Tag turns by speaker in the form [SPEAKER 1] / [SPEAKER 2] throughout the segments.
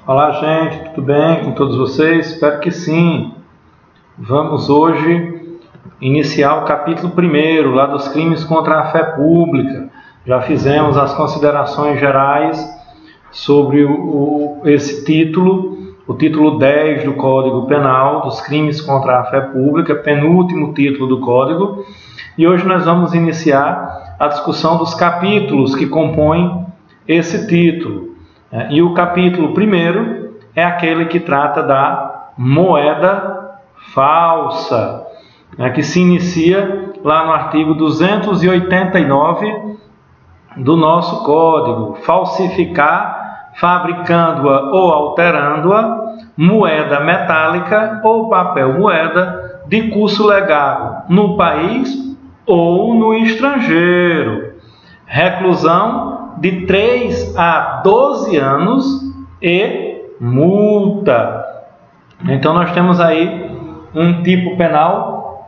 [SPEAKER 1] Olá, gente, tudo bem com todos vocês? Espero que sim. Vamos hoje iniciar o capítulo 1º, lá dos crimes contra a fé pública. Já fizemos as considerações gerais sobre esse título, o título 10 do Código Penal, dos crimes contra a fé pública, penúltimo título do Código. E hoje nós vamos iniciar a discussão dos capítulos que compõem esse título. E o capítulo 1º é aquele que trata da moeda falsa, que se inicia lá no artigo 289 do nosso Código. Falsificar, fabricando-a ou alterando-a, moeda metálica ou papel moeda de curso legal no país ou no estrangeiro. Reclusão de 3 a 12 anos e multa. Então nós temos aí um tipo penal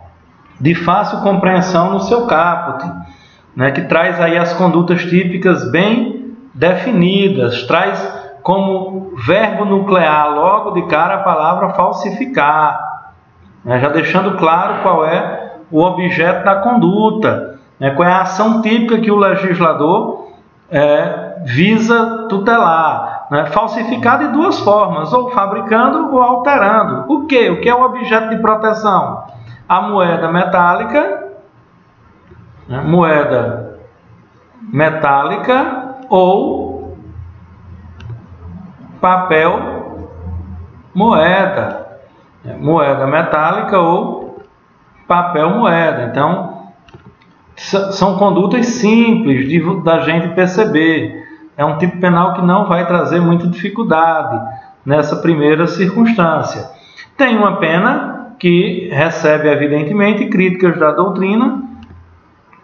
[SPEAKER 1] de fácil compreensão no seu caput, que traz aí as condutas típicas bem definidas, traz como verbo nuclear logo de cara a palavra falsificar, já deixando claro qual é o objeto da conduta, qual é a ação típica que o legislador visa tutelar, falsificar de duas formas, ou fabricando ou alterando. O que é o objeto de proteção? A moeda metálica, moeda metálica ou papel moeda, moeda metálica ou papel moeda. Então, são condutas simples da gente perceber. É um tipo penal que não vai trazer muita dificuldade nessa primeira circunstância. Tem uma pena que recebe, evidentemente, críticas da doutrina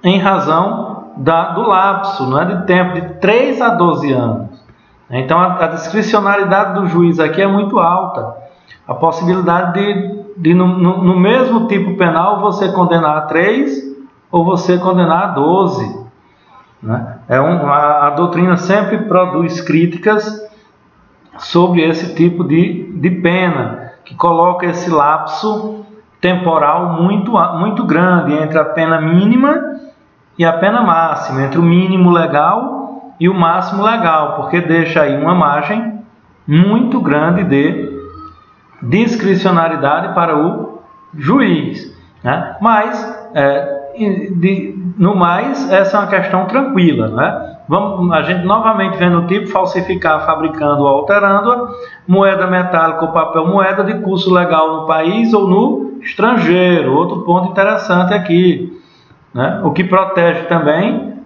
[SPEAKER 1] em razão do lapso, de tempo de 3 a 12 anos. Então, a discricionariedade do juiz aqui é muito alta. A possibilidade de no mesmo tipo penal, você condenar a 3 ou você condenar a 12. A doutrina sempre produz críticas sobre esse tipo de pena, que coloca esse lapso temporal muito grande entre a pena mínima e a pena máxima, entre o mínimo legal e o máximo legal, porque deixa aí uma margem muito grande de discricionariedade para o juiz. Mas, no mais, essa é uma questão tranquila. A gente novamente vendo o tipo: falsificar, fabricando ou alterando-a, moeda metálica ou papel moeda de curso legal no país ou no estrangeiro. Outro ponto interessante aqui, o que protege também,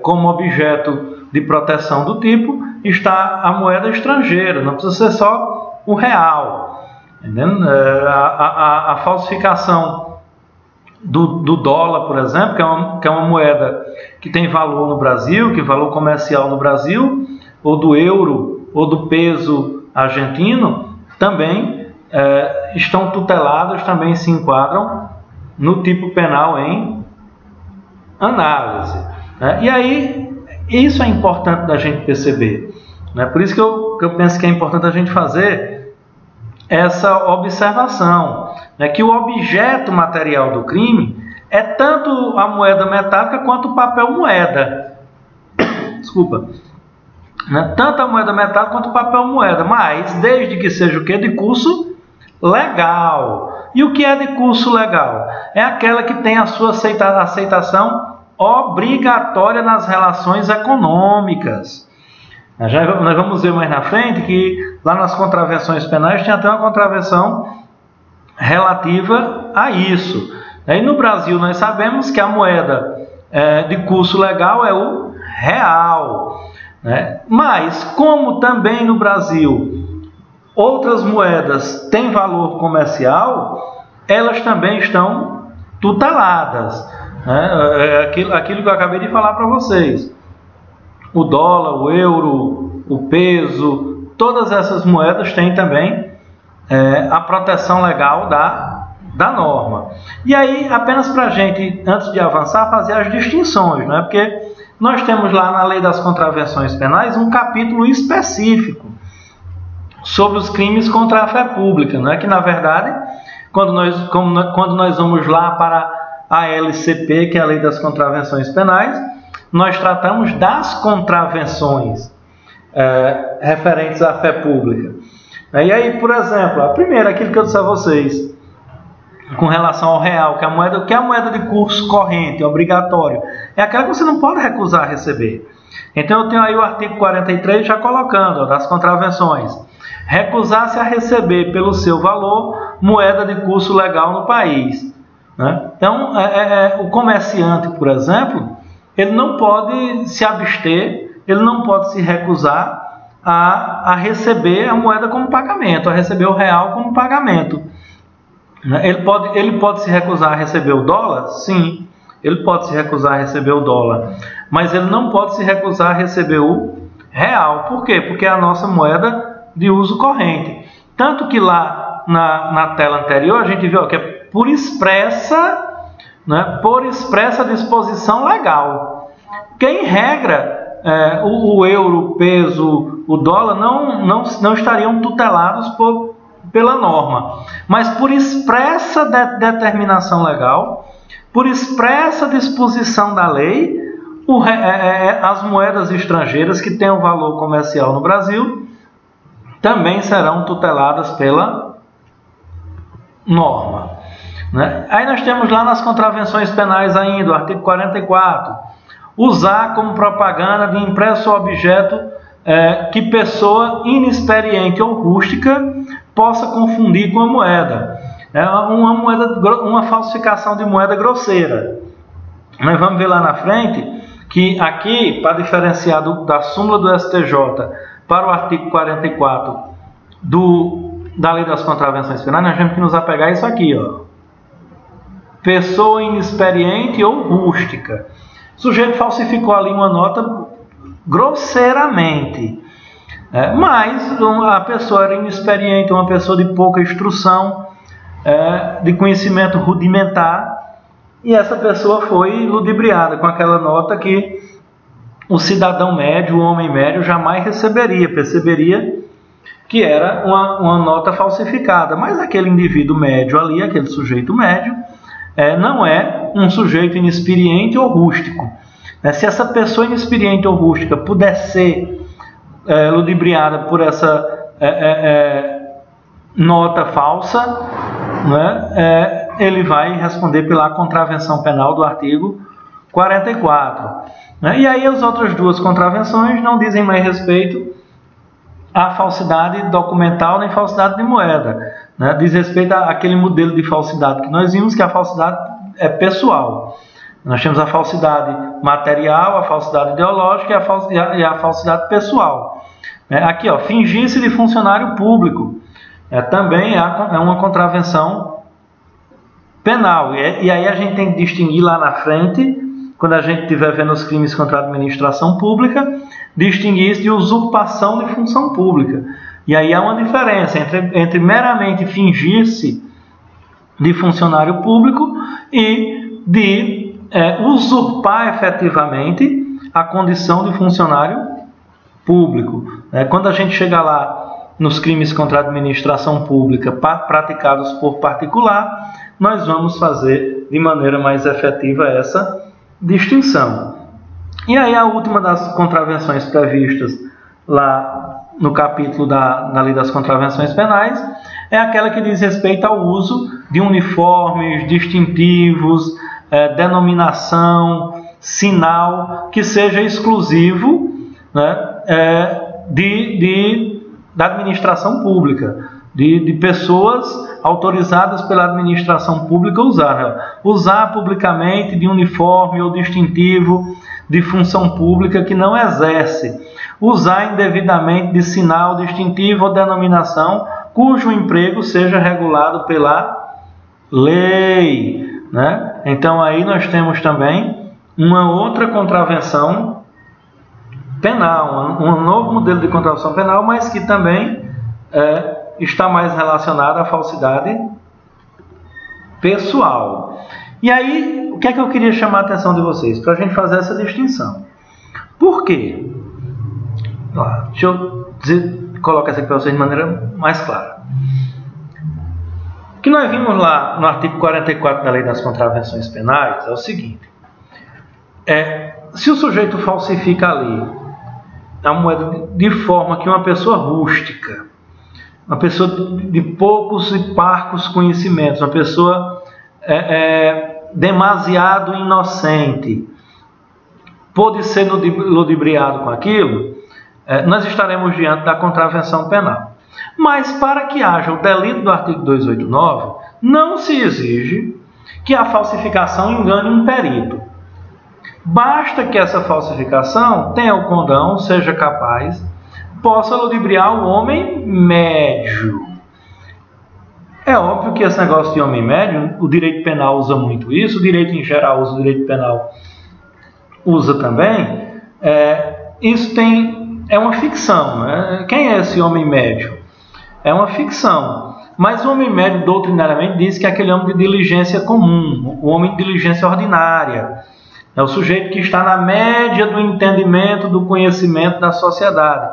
[SPEAKER 1] como objeto de proteção do tipo, está a moeda estrangeira, não precisa ser só o real. A falsificação do dólar, por exemplo, que é uma moeda que tem valor no Brasil, que é valor comercial no Brasil, ou do euro, ou do peso argentino, também estão tuteladas, também se enquadram no tipo penal em análise. E aí, isso é importante da gente perceber. Por isso que eu penso que é importante a gente fazer essa observação, que o objeto material do crime é tanto a moeda metálica quanto o papel moeda. Desculpa. Tanto a moeda metálica quanto o papel moeda, mas desde que seja o quê? De curso legal. E o que é de curso legal? É aquela que tem a sua aceitação obrigatória nas relações econômicas. Nós vamos ver mais na frente que lá nas contravenções penais tem até uma contravenção relativa a isso. E no Brasil nós sabemos que a moeda de curso legal é o real. Mas como também no Brasil outras moedas têm valor comercial, elas também estão tuteladas. Aquilo que eu acabei de falar para vocês. O dólar, o euro, o peso, todas essas moedas têm também a proteção legal da norma. E aí, apenas para a gente, antes de avançar, fazer as distinções, porque nós temos lá na Lei das Contravenções Penais um capítulo específico sobre os crimes contra a fé pública, não é que na verdade, quando nós vamos lá para a LCP, que é a Lei das Contravenções Penais, nós tratamos das contravenções referentes à fé pública. E aí, por exemplo, a primeira, aquilo que eu disse a vocês, com relação ao real, que é a moeda de curso corrente, obrigatório, é aquela que você não pode recusar receber. Então eu tenho aí o artigo 43 já colocando, ó, das contravenções. Recusar-se a receber pelo seu valor moeda de curso legal no país. Né? Então, o comerciante, por exemplo, ele não pode se abster, ele não pode se recusar a receber a moeda como pagamento, a receber o real como pagamento. Ele pode se recusar a receber o dólar? Sim, ele pode se recusar a receber o dólar, mas ele não pode se recusar a receber o real. Por quê? Porque é a nossa moeda de uso corrente. Tanto que lá na tela anterior a gente viu que é por expressa, né, por expressa disposição legal. Que em regra o euro, o peso, o dólar não estariam tutelados pela norma, mas por expressa determinação legal, por expressa disposição da lei, as moedas estrangeiras que têm um valor comercial no Brasil também serão tuteladas pela norma. Né? Aí nós temos lá nas contravenções penais ainda, o artigo 44, usar como propaganda de impresso objeto que pessoa inexperiente ou rústica possa confundir com a moeda. Uma falsificação de moeda grosseira. Nós vamos ver lá na frente que aqui, para diferenciar da súmula do STJ para o artigo 44 da Lei das Contravenções Penais, nós temos que nos apegar a isso aqui, ó. Pessoa inexperiente ou rústica. O sujeito falsificou ali uma nota grosseiramente. Mas a pessoa era inexperiente, uma pessoa de pouca instrução, de conhecimento rudimentar, e essa pessoa foi ludibriada com aquela nota que o cidadão médio, o homem médio, jamais receberia, perceberia que era uma nota falsificada. Mas aquele indivíduo médio ali, aquele sujeito médio, não é um sujeito inexperiente ou rústico. Se essa pessoa inexperiente ou rústica puder ser ludibriada por essa nota falsa, né, ele vai responder pela contravenção penal do artigo 44. Né? E aí as outras duas contravenções não dizem mais respeito à falsidade documental nem falsidade de moeda. Né? Diz respeito àquele modelo de falsidade que nós vimos, que a falsidade é pessoal. Nós temos a falsidade material, a falsidade ideológica e a falsidade pessoal. Aqui, ó, fingir-se de funcionário público. Também é uma contravenção penal. E aí a gente tem que distinguir lá na frente, quando a gente estiver vendo os crimes contra a administração pública, distinguir isso de usurpação de função pública. E aí há uma diferença entre meramente fingir-se de funcionário público e de usurpar efetivamente a condição de funcionário público. Quando a gente chega lá nos crimes contra a administração pública praticados por particular, nós vamos fazer de maneira mais efetiva essa distinção. E aí a última das contravenções previstas lá no capítulo da Lei das Contravenções Penais é aquela que diz respeito ao uso de uniformes, distintivos, denominação, sinal que seja exclusivo, né, da administração pública, de pessoas autorizadas pela administração pública a usar. Né? Usar publicamente de uniforme ou distintivo de função pública que não exerce. Usar indevidamente de sinal, distintivo ou denominação cujo emprego seja regulado pela lei. Né? Então aí nós temos também uma outra contravenção penal, um novo modelo de contravenção penal, mas que também está mais relacionado à falsidade pessoal. E aí, o que é que eu queria chamar a atenção de vocês? Para a gente fazer essa distinção. Por quê? Deixa eu colocar isso aqui para vocês de maneira mais clara. O que nós vimos lá no artigo 44 da Lei das Contravenções Penais é o seguinte: se o sujeito falsifica ali a moeda de forma que uma pessoa rústica, uma pessoa de poucos e parcos conhecimentos, uma pessoa demasiado inocente, pôde ser ludibriado com aquilo, nós estaremos diante da contravenção penal. Mas para que haja o delito do artigo 289, não se exige que a falsificação engane um perito. Basta que essa falsificação tenha o condão, seja capaz, possa ludibriar o homem médio. É óbvio que esse negócio de homem médio, o direito penal usa muito isso, o direito em geral usa, o direito penal usa também. Isso é uma ficção, né? Quem é esse homem médio? É uma ficção. Mas o homem médio, doutrinariamente, diz que é aquele homem de diligência comum, o homem de diligência ordinária. É o sujeito que está na média do entendimento, do conhecimento da sociedade.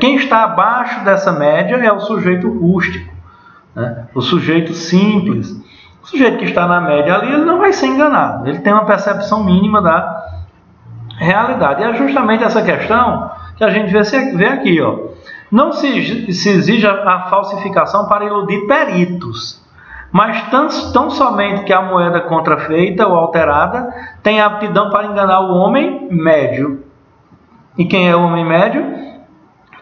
[SPEAKER 1] Quem está abaixo dessa média é o sujeito rústico, né? O sujeito simples. O sujeito que está na média ali, ele não vai ser enganado. Ele tem uma percepção mínima da realidade. E é justamente essa questão que a gente vê aqui, ó. Não se exige a falsificação para iludir peritos, mas tão somente que a moeda contrafeita ou alterada tenha aptidão para enganar o homem médio. E quem é o homem médio?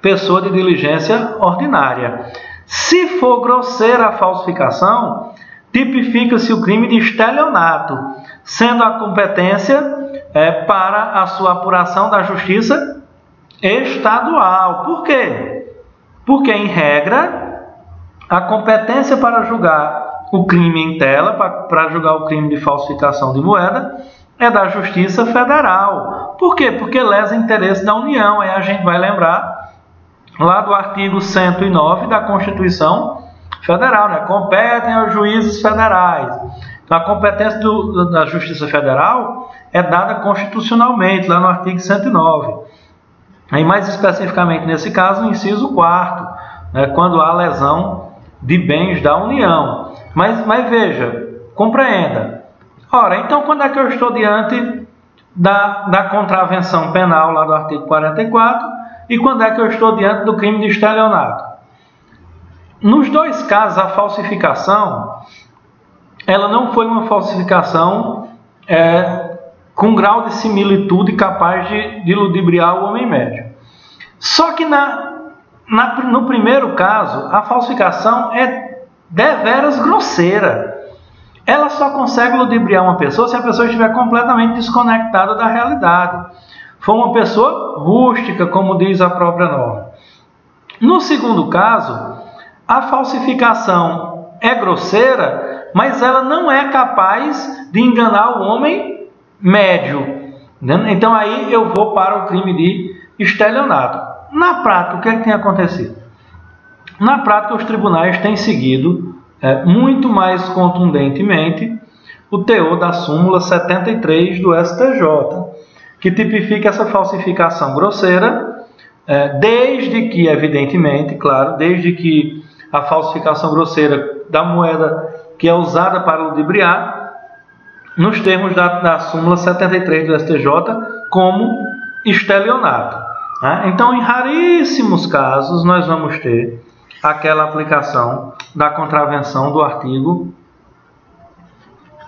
[SPEAKER 1] Pessoa de diligência ordinária. Se for grosseira a falsificação, tipifica-se o crime de estelionato, sendo a competência para a sua apuração da justiça estadual. Por quê? Porque, em regra, a competência para julgar o crime em tela, para julgar o crime de falsificação de moeda, é da Justiça Federal. Por quê? Porque lesa interesse da União. Aí a gente vai lembrar lá do artigo 109 da Constituição Federal, né? Competem aos juízes federais. Então, a competência da Justiça Federal é dada constitucionalmente, lá no artigo 109. Aí, mais especificamente nesse caso, no inciso 4º, né, quando há lesão de bens da União. Mas veja, compreenda. Ora, então quando é que eu estou diante da contravenção penal lá do artigo 44 e quando é que eu estou diante do crime de estelionato? Nos dois casos, a falsificação, ela não foi uma falsificação com grau de similitude capaz de ludibriar o homem médio. Só que no primeiro caso, a falsificação é deveras grosseira. Ela só consegue ludibriar uma pessoa se a pessoa estiver completamente desconectada da realidade. For uma pessoa rústica, como diz a própria norma. No segundo caso, a falsificação é grosseira, mas ela não é capaz de enganar o homem médio. Então aí eu vou para o crime de estelionato. Na prática, o que é que tem acontecido? Na prática, os tribunais têm seguido muito mais contundentemente o teor da súmula 73 do STJ, que tipifica essa falsificação grosseira, desde que, evidentemente, claro, desde que a falsificação grosseira da moeda que é usada para ludibriar, nos termos da súmula 73 do STJ, como estelionato. Então, em raríssimos casos, nós vamos ter aquela aplicação da contravenção do artigo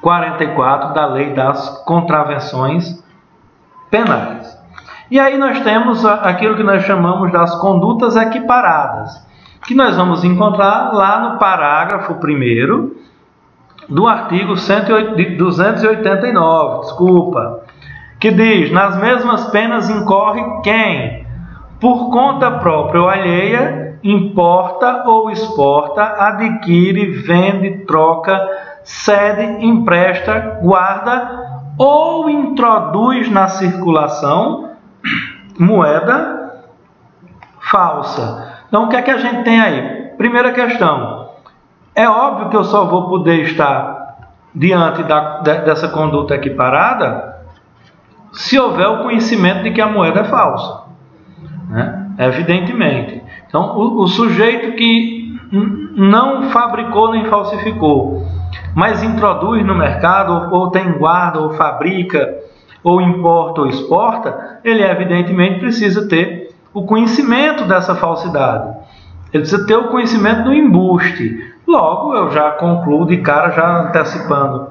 [SPEAKER 1] 44 da Lei das Contravenções Penais. E aí nós temos aquilo que nós chamamos das condutas equiparadas, que nós vamos encontrar lá no parágrafo 1º do artigo 289, que diz: nas mesmas penas incorre quem, por conta própria ou alheia, importa ou exporta, adquire, vende, troca, cede, empresta, guarda ou introduz na circulação moeda falsa. Então, o que é que a gente tem aí? Primeira questão. É óbvio que eu só vou poder estar diante dessa conduta equiparada se houver o conhecimento de que a moeda é falsa, né? Evidentemente. Então, o sujeito que não fabricou nem falsificou, mas introduz no mercado, ou tem guarda, ou fabrica, ou importa ou exporta, ele evidentemente precisa ter o conhecimento dessa falsidade. Ele precisa ter o conhecimento do embuste. Logo, eu já concluo de cara, já antecipando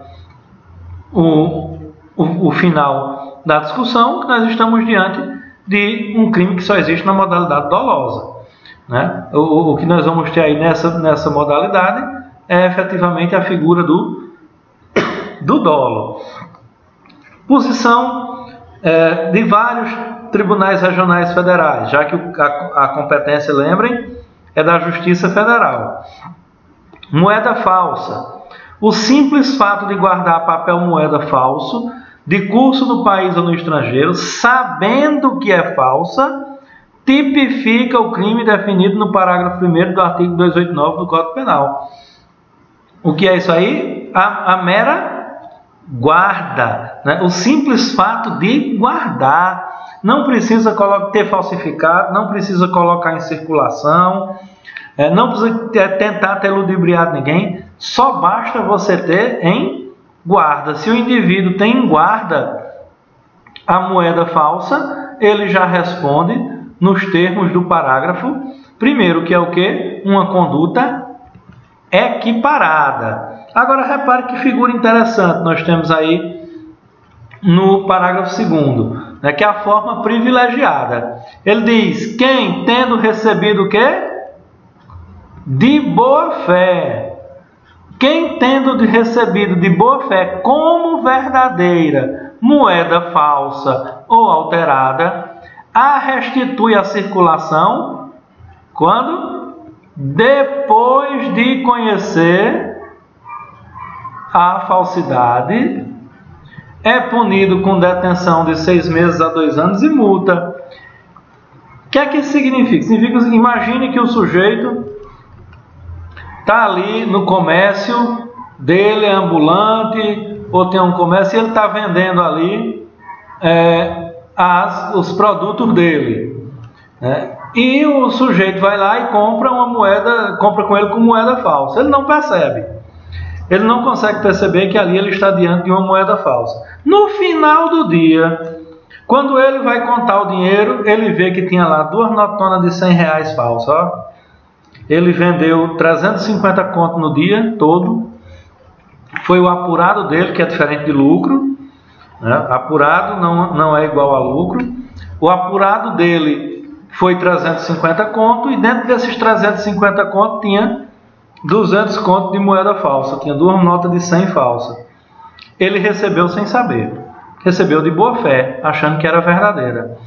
[SPEAKER 1] o final da discussão, que nós estamos diante de um crime que só existe na modalidade dolosa, né? O que nós vamos ter aí nessa modalidade é efetivamente a figura do dolo. Posição de vários tribunais regionais federais, já que a competência, lembrem, é da Justiça Federal. Moeda falsa. O simples fato de guardar papel moeda falso, de curso no país ou no estrangeiro, sabendo que é falsa, tipifica o crime definido no parágrafo 1º do artigo 289 do Código Penal. O que é isso aí? A mera guarda, né? O simples fato de guardar. Não precisa ter falsificado, não precisa colocar em circulação, não precisa tentar ter ludibriado ninguém, só basta você ter em guarda. Se o indivíduo tem em guarda a moeda falsa, ele já responde nos termos do parágrafo 1º, que é o quê? Uma conduta equiparada. Agora repare que figura interessante nós temos aí no parágrafo 2º, né, que é a forma privilegiada. Ele diz: quem tendo recebido o quê? De boa fé. Quem tendo recebido de boa fé como verdadeira moeda falsa ou alterada, a restitui à circulação quando? Depois de conhecer a falsidade, é punido com detenção de 6 meses a 2 anos e multa. O que é que isso significa? Significa, imagine que o sujeito está ali no comércio dele, é ambulante, ou tem um comércio, e ele está vendendo ali os produtos dele, né? E o sujeito vai lá e compra uma moeda, compra com ele com moeda falsa. Ele não percebe. Ele não consegue perceber que ali ele está diante de uma moeda falsa. No final do dia, quando ele vai contar o dinheiro, ele vê que tinha lá 2 notonas de R$100 falsas. Ó. Ele vendeu 350 conto no dia todo. Foi o apurado dele, que é diferente de lucro, né? Apurado não é igual a lucro. O apurado dele foi 350 conto, e dentro desses 350 conto tinha 200 conto de moeda falsa, tinha 2 notas de 100 falsa. Ele recebeu sem saber, recebeu de boa fé, achando que era verdadeira.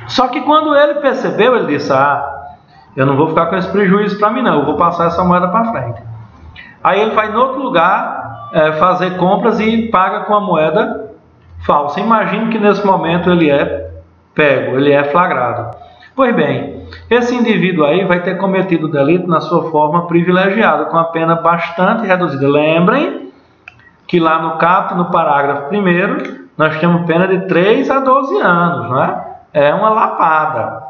[SPEAKER 1] Só que quando ele percebeu, ele disse: eu não vou ficar com esse prejuízo para mim não, eu vou passar essa moeda para frente. Aí ele vai em outro lugar fazer compras e paga com a moeda falsa. Imagine que nesse momento ele é pego, ele é flagrado. Pois bem, esse indivíduo aí vai ter cometido o delito na sua forma privilegiada, com a pena bastante reduzida. Lembrem que lá no caput, no parágrafo 1º, nós temos pena de 3 a 12 anos, não é? É uma lapada.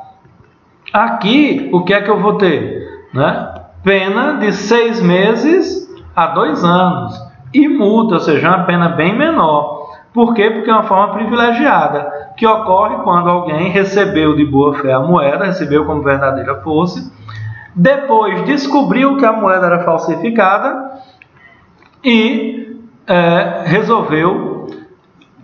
[SPEAKER 1] Aqui, o que é que eu vou ter? Né? Pena de 6 meses a 2 anos. E multa, ou seja, uma pena bem menor. Por quê? Porque é uma forma privilegiada, que ocorre quando alguém recebeu de boa fé a moeda, recebeu como verdadeira fosse, depois descobriu que a moeda era falsificada e resolveu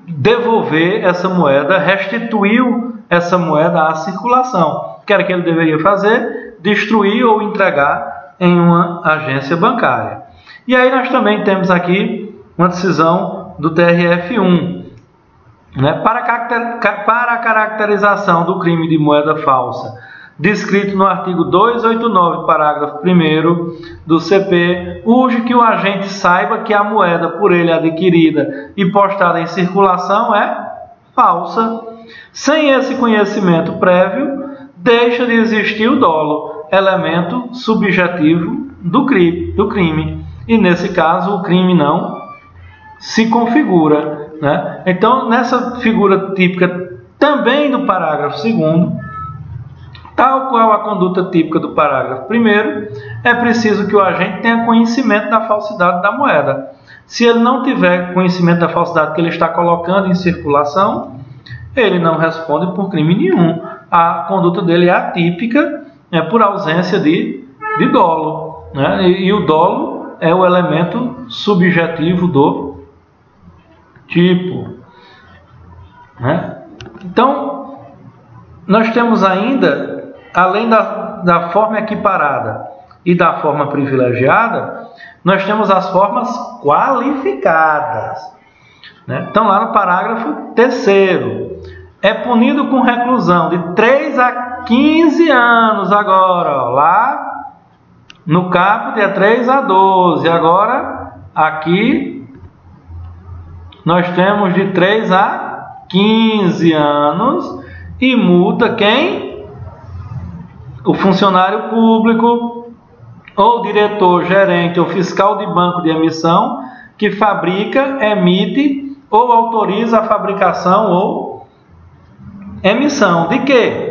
[SPEAKER 1] devolver essa moeda, restituiu essa moeda à circulação. O que era que ele deveria fazer? Destruir ou entregar em uma agência bancária. E aí nós também temos aqui uma decisão do TRF1, né? Para a caracterização do crime de moeda falsa, descrito no artigo 289, parágrafo 1º do CP, urge que o agente saiba que a moeda por ele adquirida e postada em circulação é falsa. Sem esse conhecimento prévio, deixa de existir o dolo, elemento subjetivo do crime. E nesse caso, o crime não se configura, né? Então, nessa figura típica também do parágrafo 2º, Tal qual a conduta típica do parágrafo 1º, é preciso que o agente tenha conhecimento da falsidade da moeda. Se ele não tiver conhecimento da falsidade que ele está colocando em circulação, ele não responde por crime nenhum. A conduta dele é atípica, por ausência de dolo, né? E o dolo é o elemento subjetivo do tipo, né? Então, nós temos ainda, além da forma equiparada e da forma privilegiada, nós temos as formas qualificadas, né? Então, lá no parágrafo 3º, é punido com reclusão de 3 a 15 anos agora, ó, lá no caput é 3 a 12, agora aqui nós temos de 3 a 15 anos e multa quem? O funcionário público ou diretor, gerente ou fiscal de banco de emissão que fabrica, emite ou autoriza a fabricação ou emissão de quê?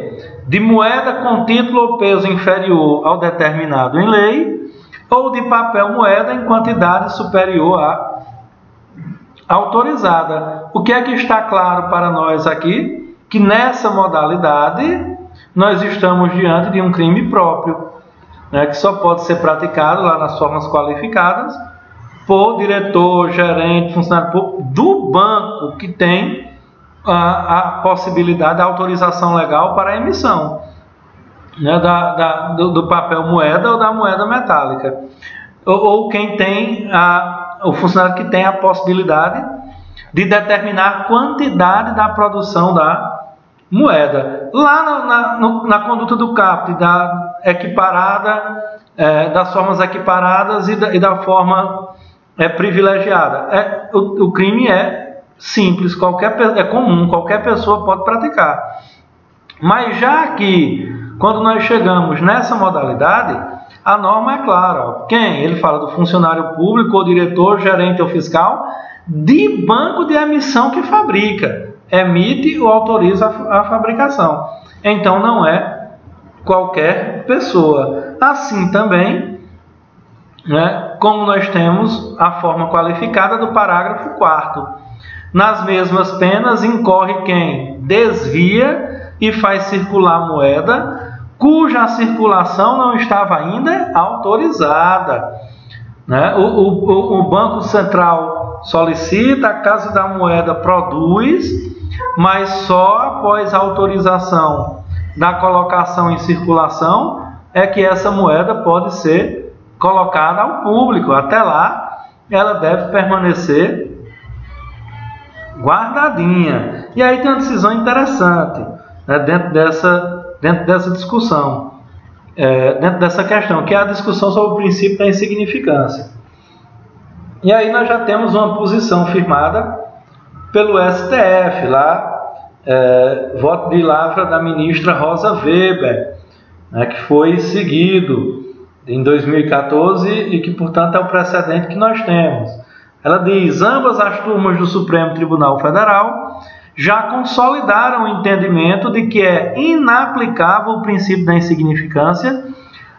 [SPEAKER 1] De moeda com título ou peso inferior ao determinado em lei ou de papel moeda em quantidade superior à autorizada. O que é que está claro para nós aqui? Que nessa modalidade nós estamos diante de um crime próprio, né, que só pode ser praticado lá nas formas qualificadas por diretor, gerente, funcionário público do banco que tem a possibilidade da autorização legal para a emissão, né, do papel moeda ou da moeda metálica, ou quem tem o funcionário que tem a possibilidade de determinar a quantidade da produção da moeda. Lá na conduta do caput, da equiparada, das formas equiparadas e da forma privilegiada, o crime é simples, é comum, qualquer pessoa pode praticar. Mas já que, quando nós chegamos nessa modalidade, a norma é clara. Ó. Quem? Ele fala do funcionário público, ou diretor, gerente ou fiscal, de banco de emissão que fabrica, emite ou autoriza a fabricação. Então não é qualquer pessoa. Assim também, né, como nós temos a forma qualificada do parágrafo 4º. Nas mesmas penas incorre quem desvia e faz circular moeda cuja circulação não estava ainda autorizada, né? O Banco Central solicita, a Casa da Moeda produz, mas só após a autorização da colocação em circulação é que essa moeda pode ser colocada ao público. Até lá, ela deve permanecer guardadinha. E aí tem uma decisão interessante, né, dentro dessa discussão, dentro dessa questão, que é a discussão sobre o princípio da insignificância. E aí nós já temos uma posição firmada pelo STF, lá, voto de lavra da ministra Rosa Weber, né, que foi seguido em 2014 e que, portanto, é o precedente que nós temos. Ela diz: ambas as turmas do Supremo Tribunal Federal já consolidaram o entendimento de que é inaplicável o princípio da insignificância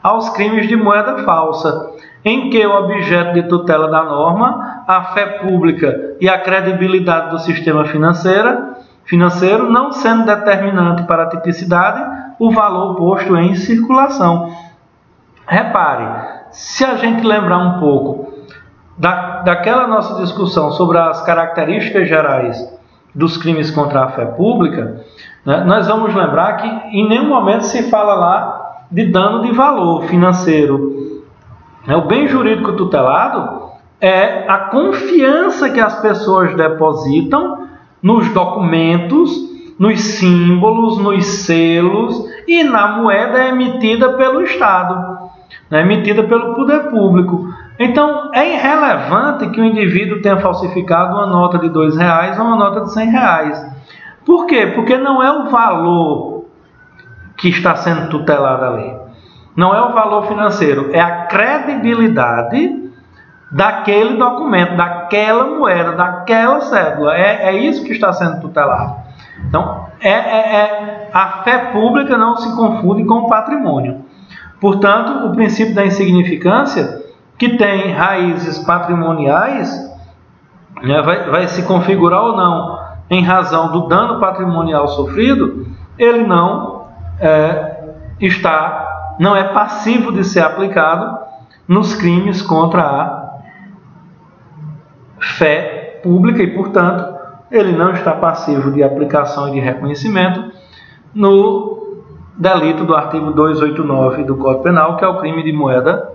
[SPEAKER 1] aos crimes de moeda falsa, em que o objeto de tutela da norma, a fé pública e a credibilidade do sistema financeiro, não sendo determinante para a tipicidade, o valor posto em circulação. Repare, se a gente lembrar um pouco daquela nossa discussão sobre as características gerais dos crimes contra a fé pública, né, nós vamos lembrar que em nenhum momento se fala lá de dano de valor financeiro. O bem jurídico tutelado é a confiança que as pessoas depositam nos documentos, nos símbolos, nos selos e na moeda emitida pelo Estado, né, emitida pelo poder público. Então, é irrelevante que o indivíduo tenha falsificado uma nota de R$2 ou uma nota de R$100. Por quê? Porque não é o valor que está sendo tutelado ali. Não é o valor financeiro, é a credibilidade daquele documento, daquela moeda, daquela cédula. É isso que está sendo tutelado. Então, a fé pública não se confunde com o patrimônio. Portanto, o princípio da insignificância, que tem raízes patrimoniais, né, vai se configurar ou não em razão do dano patrimonial sofrido, ele não é passivo de ser aplicado nos crimes contra a fé pública e, portanto, ele não está passivo de aplicação e de reconhecimento no delito do artigo 289 do Código Penal, que é o crime de moeda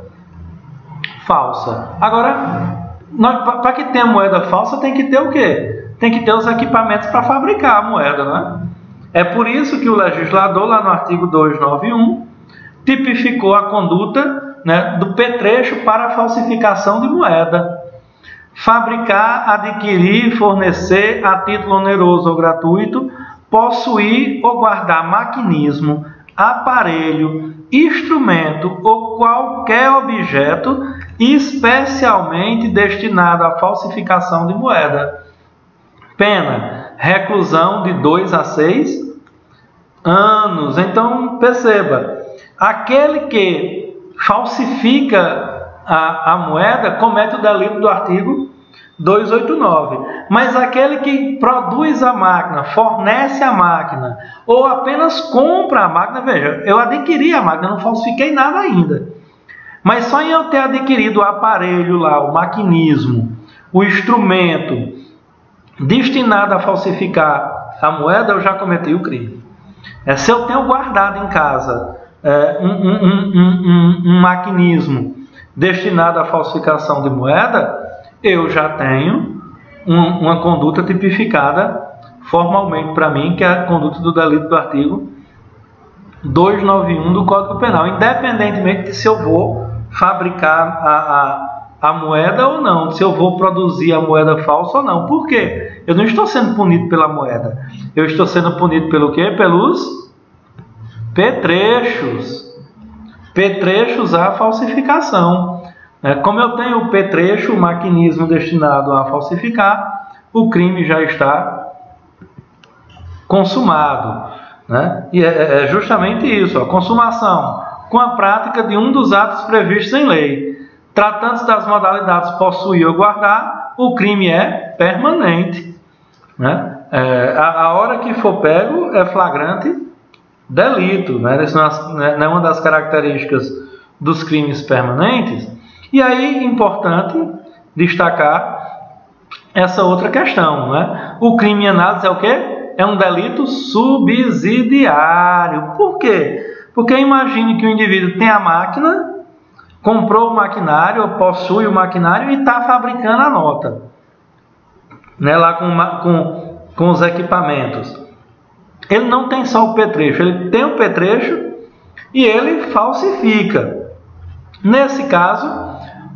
[SPEAKER 1] falsa. Agora, para que tenha moeda falsa, tem que ter o quê? Tem que ter os equipamentos para fabricar a moeda, não é? É por isso que o legislador, lá no artigo 291, tipificou a conduta, né, do petrecho para a falsificação de moeda. Fabricar, adquirir, fornecer a título oneroso ou gratuito, possuir ou guardar maquinismo, aparelho, instrumento ou qualquer objeto especialmente destinado à falsificação de moeda. Pena, reclusão de 2 a 6 anos. Então, perceba, aquele que falsifica a moeda comete o delito do artigo 289. Mas aquele que produz a máquina, fornece a máquina, ou apenas compra a máquina, veja, eu adquiri a máquina, não falsifiquei nada ainda. Mas só em eu ter adquirido o aparelho lá, o maquinismo, o instrumento destinado a falsificar a moeda, eu já cometi o crime. Se eu tenho guardado em casa um maquinismo destinado à falsificação de moeda, eu já tenho uma conduta tipificada formalmente para mim, que é a conduta do delito do artigo 291 do Código Penal, independentemente de se eu vou fabricar a moeda ou não, se eu vou produzir a moeda falsa ou não. Por quê? Eu não estou sendo punido pela moeda, eu estou sendo punido pelo quê? Pelos petrechos. Petrechos à falsificação. Como eu tenho o petrecho, o maquinismo destinado a falsificar, o crime já está consumado, né? E é justamente isso, a consumação com a prática de um dos atos previstos em lei. Tratando-se das modalidades possuir ou guardar, o crime é permanente, né? A hora que for pego é flagrante delito, né? Isso não é uma das características dos crimes permanentes. E aí, importante destacar essa outra questão, né? O crime em análise é o quê? É um delito subsidiário. Por quê? Porque imagine que o indivíduo tem a máquina, comprou o maquinário, ou possui o maquinário e está fabricando a nota, né? Lá com os equipamentos. Ele não tem só o petrecho, ele tem o petrecho e ele falsifica. Nesse caso,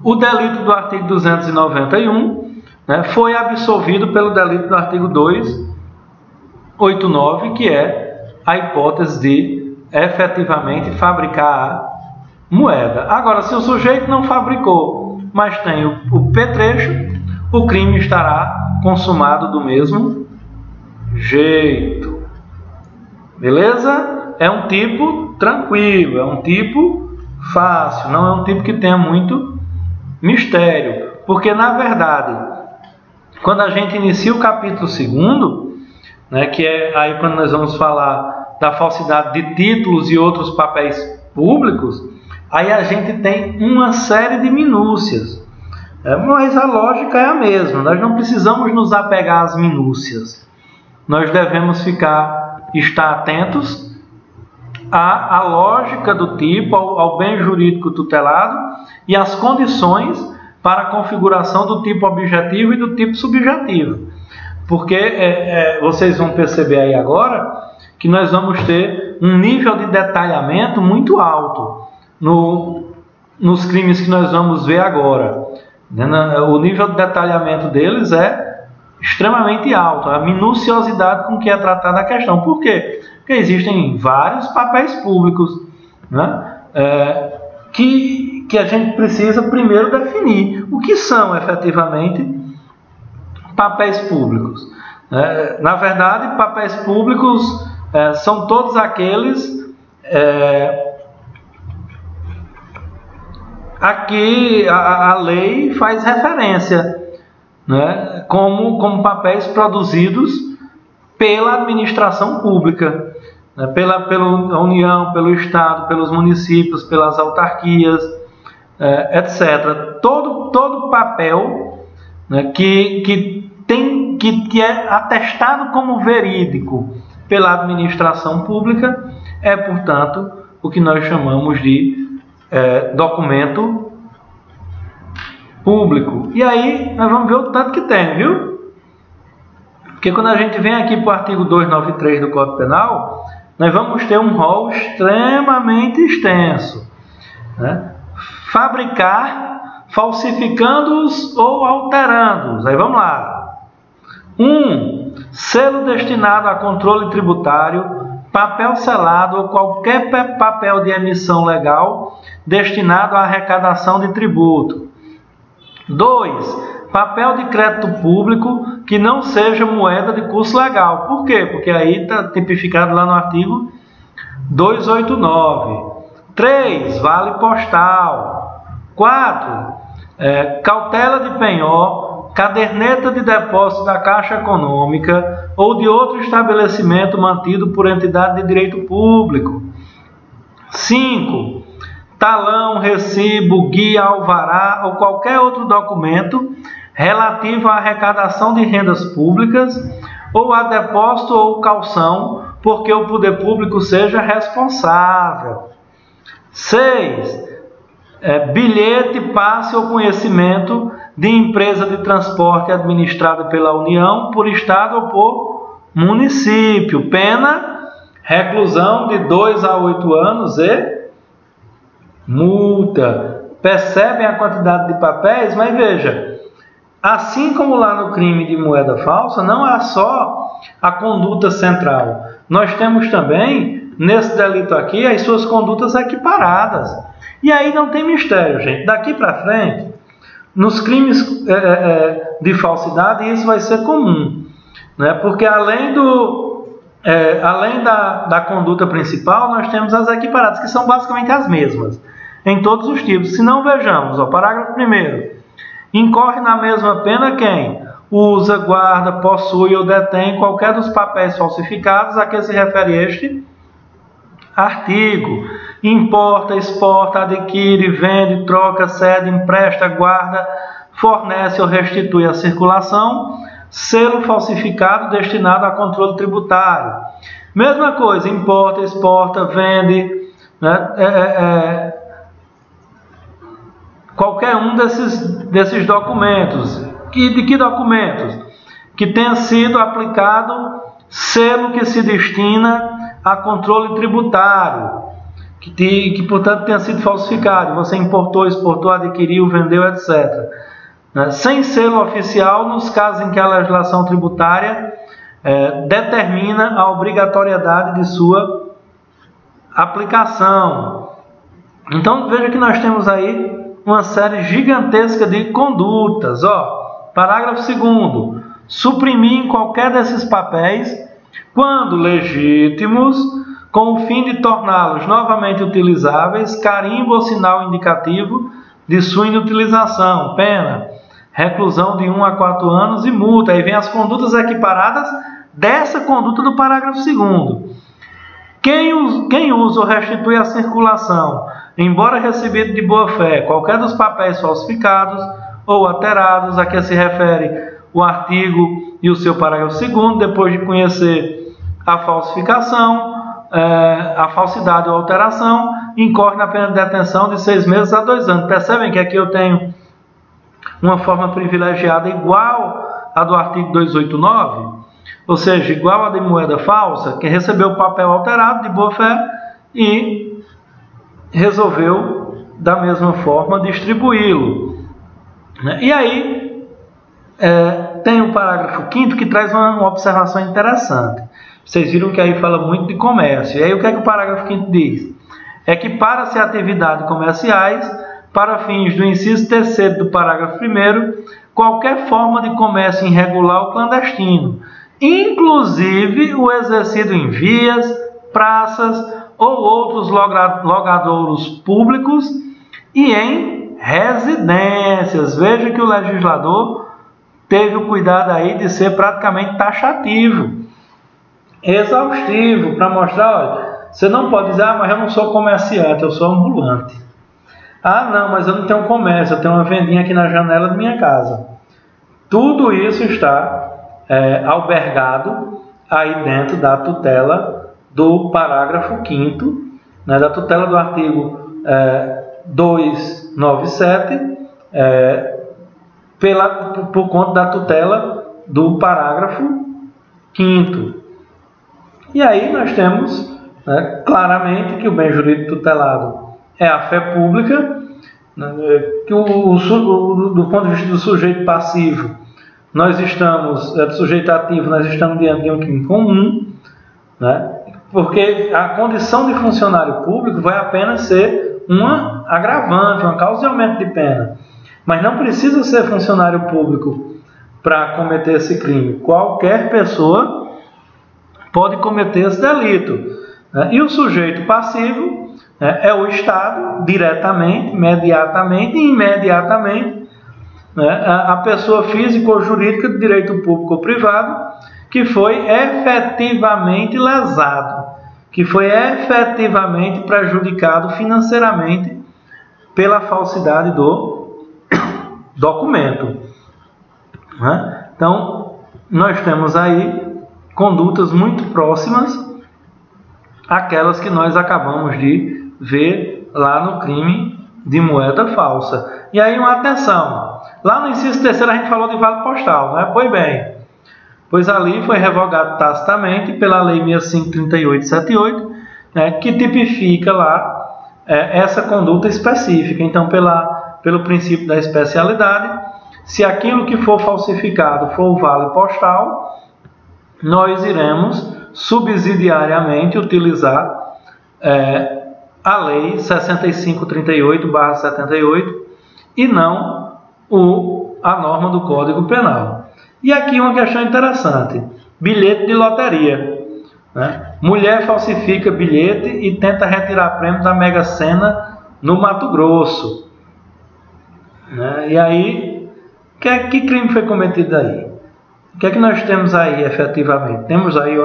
[SPEAKER 1] o delito do artigo 291, né, foi absolvido pelo delito do artigo 289, que é a hipótese de efetivamente fabricar a moeda. Agora, se o sujeito não fabricou, mas tem o petrecho, o crime estará consumado do mesmo jeito. Beleza? É um tipo tranquilo, é um tipo fácil, não é um tipo que tenha muito mistério, porque na verdade, quando a gente inicia o capítulo 2º, né, que é aí quando nós vamos falar da falsidade de títulos e outros papéis públicos, aí a gente tem uma série de minúcias, mas a lógica é a mesma, nós não precisamos nos apegar às minúcias, nós devemos estar atentos à lógica do tipo, ao bem jurídico tutelado e às condições para a configuração do tipo objetivo e do tipo subjetivo. Porque vocês vão perceber aí agora que nós vamos ter um nível de detalhamento muito alto nos crimes que nós vamos ver agora. O nível de detalhamento deles é extremamente alto, a minuciosidade com que é tratada a questão. Por quê? Porque existem vários papéis públicos, né, que a gente precisa primeiro definir o que são efetivamente papéis públicos. Na verdade, papéis públicos são todos aqueles a que a lei faz referência, né, como papéis produzidos pela administração pública, né, pela União, pelo Estado, pelos municípios, pelas autarquias, etc. Todo papel, né, que é atestado como verídico pela administração pública é, portanto, o que nós chamamos de documento público. E aí nós vamos ver o tanto que tem, viu? Porque quando a gente vem aqui para o artigo 293 do Código Penal, nós vamos ter um rol extremamente extenso, né? Fabricar, falsificando-os ou alterando-os. Aí vamos lá. 1. Selo destinado a controle tributário, papel selado ou qualquer papel de emissão legal destinado à arrecadação de tributo. 2. Papel de crédito público que não seja moeda de curso legal. Por quê? Porque aí está tipificado lá no artigo 289. 3. Vale postal. 4. Cautela de penhor, caderneta de depósito da Caixa Econômica ou de outro estabelecimento mantido por entidade de direito público. 5. Talão, recibo, guia, alvará ou qualquer outro documento relativo à arrecadação de rendas públicas ou a depósito ou calção, porque o poder público seja responsável. 6. Bilhete, passe ou conhecimento de empresa de transporte administrada pela União, por Estado ou por município. Pena, reclusão de 2 a 8 anos e multa. Percebem a quantidade de papéis? Mas veja, assim como lá no crime de moeda falsa, não há só a conduta central. Nós temos também, nesse delito aqui, as suas condutas equiparadas. E aí não tem mistério, gente. Daqui para frente, nos crimes de falsidade, isso vai ser comum, né? Porque além da conduta principal, nós temos as equiparadas, que são basicamente as mesmas em todos os tipos. Se não, vejamos, parágrafo 1º. Incorre na mesma pena quem usa, guarda, possui ou detém qualquer dos papéis falsificados a que se refere este artigo. Importa, exporta, adquire, vende, troca, cede, empresta, guarda, fornece ou restitui à circulação selo falsificado destinado a controle tributário. Mesma coisa, importa, exporta, vende, né, qualquer um desses documentos. De que documentos? Que tenha sido aplicado selo que se destina a controle tributário, que portanto tenha sido falsificado. Você importou, exportou, adquiriu, vendeu, etc. Sem selo oficial, nos casos em que a legislação tributária determina a obrigatoriedade de sua aplicação. Então veja que nós temos aí uma série gigantesca de condutas. Parágrafo 2º. Suprimir em qualquer desses papéis, quando legítimos, com o fim de torná-los novamente utilizáveis, carimbo ou sinal indicativo de sua inutilização. Pena, reclusão de 1 a 4 anos e multa. Aí vem as condutas equiparadas dessa conduta do parágrafo 2º. Quem usa ou restitui à circulação, embora recebido de boa fé, qualquer dos papéis falsificados ou alterados a que se refere o artigo e o seu parágrafo 2º, depois de conhecer a falsificação, a falsidade ou alteração, incorre na pena de detenção de 6 meses a 2 anos. Percebem que aqui eu tenho uma forma privilegiada igual à do artigo 289, ou seja, igual à de moeda falsa, que recebeu o papel alterado de boa fé e resolveu da mesma forma distribuí-lo. E aí tem o parágrafo 5º que traz uma observação interessante. Vocês viram que aí fala muito de comércio. E aí o que é que o parágrafo 5º diz? Equipara-se a atividades comerciais para fins do inciso 3º do parágrafo 1º qualquer forma de comércio irregular ou clandestino, inclusive o exercido em vias, praças ou outros logradouros públicos e em residências. Veja que o legislador teve o cuidado aí de ser praticamente taxativo, exaustivo, para mostrar, olha, você não pode dizer, mas eu não sou comerciante, eu sou ambulante. Não, mas eu não tenho comércio, eu tenho uma vendinha aqui na janela da minha casa. Tudo isso está albergado aí dentro da tutela do parágrafo 5º, né, da tutela do artigo 297, por conta da tutela do parágrafo 5º. E aí nós temos claramente que o bem jurídico tutelado é a fé pública, né, que do ponto de vista do sujeito passivo, nós estamos, do sujeito ativo, nós estamos diante de um crime comum, né, porque a condição de funcionário público vai apenas ser uma agravante, uma causa de aumento de pena. Mas não precisa ser funcionário público para cometer esse crime. Qualquer pessoa pode cometer esse delito, né? E o sujeito passivo, né, é o Estado, diretamente, imediatamente e imediatamente, né, a pessoa física ou jurídica de direito público ou privado que foi efetivamente lesado, que foi efetivamente prejudicado financeiramente pela falsidade do documento, né? Então, nós temos aí condutas muito próximas àquelas que nós acabamos de ver lá no crime de moeda falsa. E aí, uma atenção, lá no inciso 3º a gente falou de vale postal, né? Pois bem, pois ali foi revogado tacitamente pela Lei 6538/78, né, que tipifica lá essa conduta específica. Então, pelo princípio da especialidade, se aquilo que for falsificado for o vale postal, nós iremos subsidiariamente utilizar a Lei 6538/78 e não a norma do Código Penal. E aqui uma questão interessante: bilhete de loteria, né? Mulher falsifica bilhete e tenta retirar prêmio da Mega Sena no Mato Grosso, né? E aí, que crime foi cometido aí? O que é que nós temos aí efetivamente? Temos aí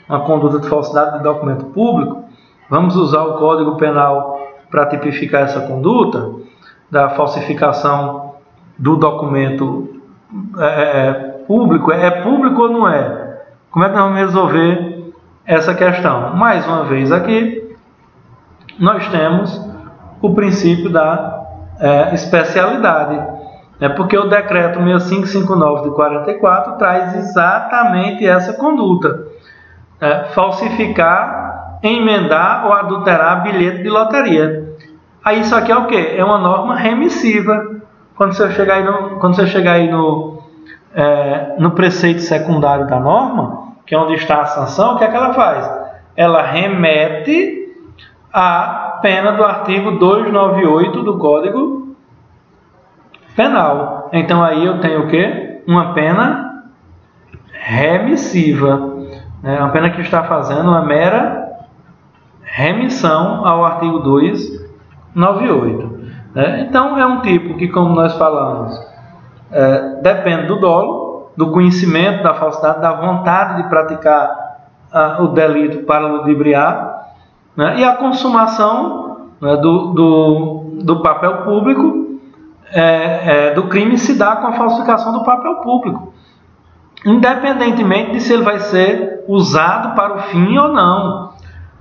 [SPEAKER 1] uma conduta de falsidade de documento público. Vamos usar o Código Penal para tipificar essa conduta da falsificação do documento público. É público ou não é? Como é que nós vamos resolver essa questão? Mais uma vez aqui, nós temos o princípio da especialidade, porque o decreto 6559 de 44 traz exatamente essa conduta: falsificar, emendar ou adulterar bilhete de loteria. Aí isso aqui é o quê? É uma norma remissiva. Quando você chegar aí no preceito secundário da norma, que é onde está a sanção, o que é que ela faz? Ela remete à pena do artigo 298 do Código Penal. Então aí eu tenho o quê? Uma pena remissiva, uma pena que está fazendo uma mera remissão ao artigo 298. Então é um tipo que, como nós falamos, depende do dolo, do conhecimento da falsidade, da vontade de praticar o delito para ludibriar, e a consumação do papel público, do crime, se dá com a falsificação do papel público, independentemente de se ele vai ser usado para o fim ou não.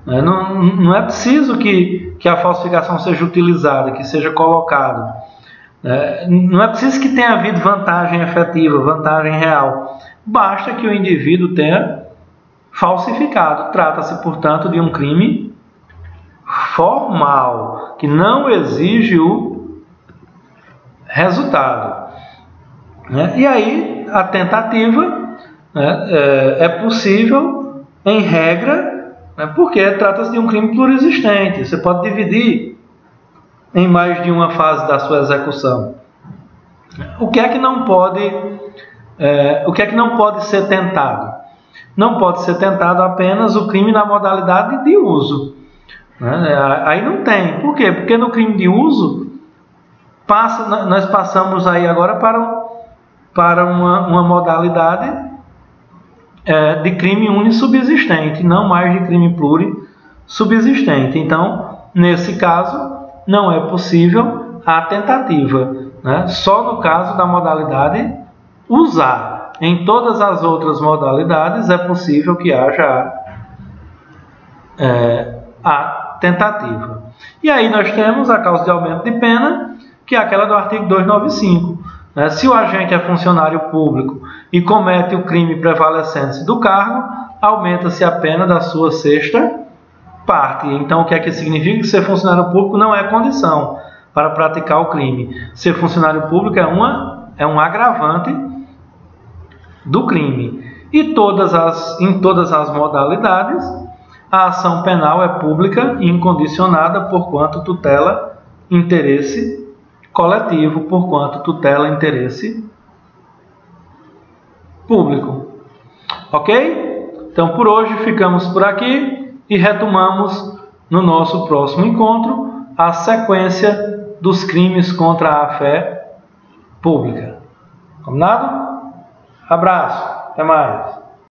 [SPEAKER 1] Não é preciso que a falsificação seja utilizada, que seja colocado. Não é preciso que tenha havido vantagem efetiva, vantagem real. Basta que o indivíduo tenha falsificado. Trata-se, portanto, de um crime formal, que não exige o resultado. E aí, a tentativa é possível, em regra, porque trata-se de um crime pluriexistente. Você pode dividir em mais de uma fase da sua execução. O que é que não pode ser tentado? não pode ser tentado apenas o crime na modalidade de uso. Aí não tem. Por quê? Porque no crime de uso, nós passamos aí agora para uma modalidade de crime unissubsistente, não mais de crime plurissubsistente. Então, nesse caso, não é possível a tentativa, só no caso da modalidade usar. Em todas as outras modalidades é possível que haja a tentativa. E aí nós temos a causa de aumento de pena, que é aquela do artigo 295. Se o agente é funcionário público e comete o crime prevalecente do cargo, aumenta-se a pena da sua sexta parte. Então, o que é que significa? Que ser funcionário público não é condição para praticar o crime. Ser funcionário público é um agravante do crime. E em todas as modalidades, a ação penal é pública e incondicionada, porquanto tutela interesse coletivo, porquanto tutela interesse público. Ok? Então, por hoje ficamos por aqui e retomamos no nosso próximo encontro a sequência dos crimes contra a fé pública. Combinado? Abraço, até mais.